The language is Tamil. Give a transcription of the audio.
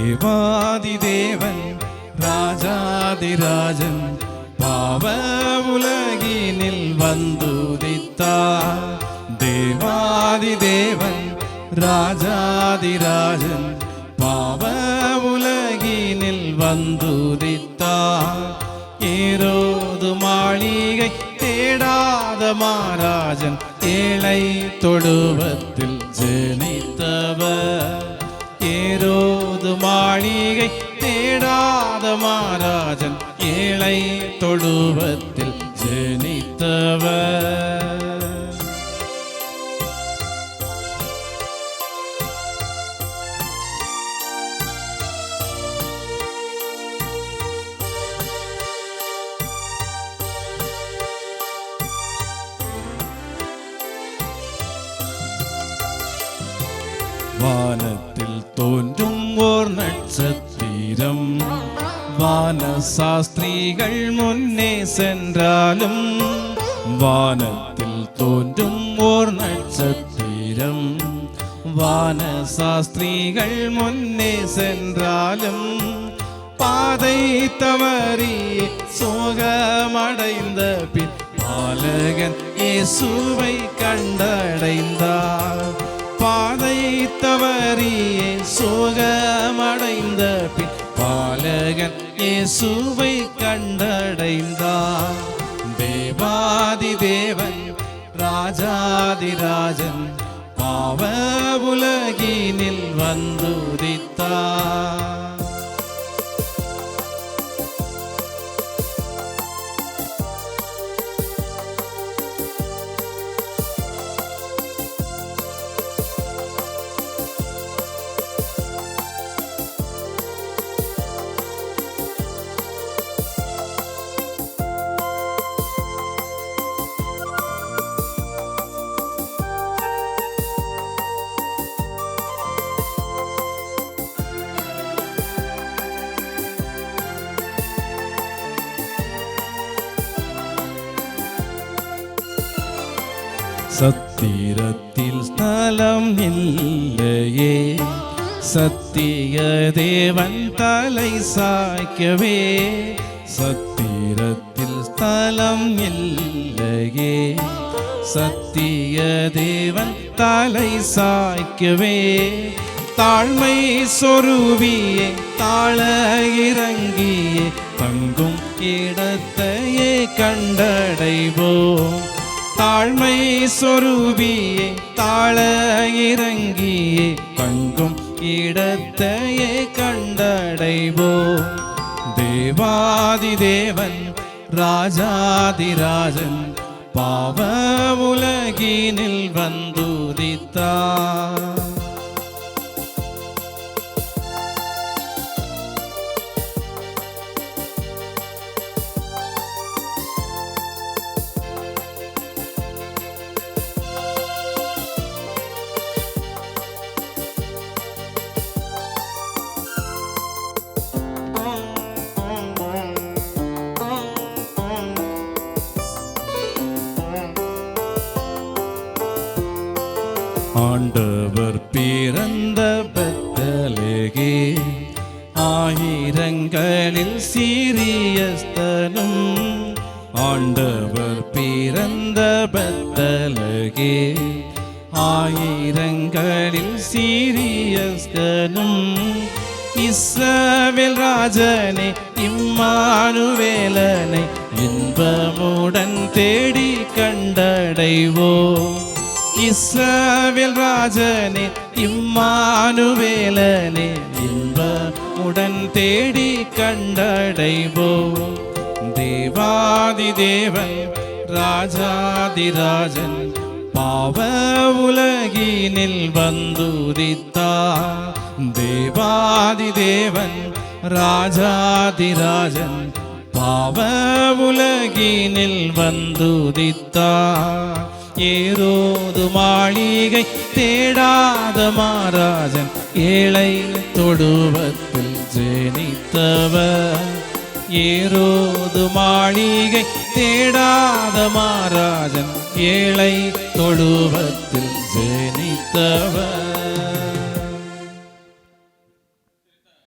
தேவாதிதேவன் ராஜாதிராஜன் பாவ உலகினில் வந்துதித்தார். தேவாதிதேவன் ராஜாதிராஜன் பாவ உலகினில் வந்துதித்தார். ஏரோது மாளிகை தேடாத மாராஜன் ஏழை தொழுவத்தில் ஜனித்தவர். ஏரோது மாளிகை தேடாத மாராஜன் ஏழை தொழுவத்தில் ஜனித்தவர். வானத்தில் தோன்றும் ஓர் நட்சத்திரம் வான சாஸ்திரிகள் முன்னே சென்றாலும். வானத்தில் தோன்றும் ஓர் நட்சத்திரம் வான சாஸ்திரிகள் முன்னே சென்றாலும். பாதை தவறி சோகமடைந்த பின் பாலகன் இயேசுவை கண்டடைந்தார். பாதை தவறியே சோகமடைந்த பின் பாலகன் இயேசுவை கண்டடைந்தார். தேவாதிதேவன் ராஜாதிராஜன் பாவ உலகினில் வந்துதித்தார். சத்திரத்தில் ஸ்தலம் இல்லையே சத்திய தேவன் தலை சாய்க்கவே. சத்திரத்தில் ஸ்தலம் இல்லையே சத்திய தேவன் தலை சாய்க்கவே. தாழ்மை சொருவியே தாழ இறங்கியே தங்கும் இடத்தையே கண்டடைவோம். தாழ்மை சொருவியே தாழ இறங்கியே தங்கும் இடத்தையே கண்டடைவோம். தேவாதிதேவன் ராஜாதிராஜன் பாவ உலகினில் வந்துதித்தார். ஆண்டவர் பிறந்த பெத்தலேகே ஆயிரங்களில் சீரியஸ்தனும். ஆண்டவர் பிறந்த பெத்தலேகே ஆயிரங்களில் சீரியஸ்தனும். இஸ்ரவேல் ராஜனே இம்மானுவேலனை இன்பமுடன் தேடி கண்டடைவோம். இஸ்ரவேல் ராஜனே இம்மானுவேலனே இன்பமுடன் தேடி கண்டடைவோம். தேவாதிதேவன் ராஜாதிராஜன் பாவ உலகினில் வந்துதித்தார். தேவாதிதேவன் ராஜாதிராஜன் பாவ உலகினில் வந்துதித்தார். ஏரோது மாளிகை தேடாத மாராஜன் ஏழை தொழுவத்தில் ஜனித்தவர். ஏரோது மாளிகை தேடாத மாராஜன் ஏழை தொழுவத்தில் ஜனித்தவர்.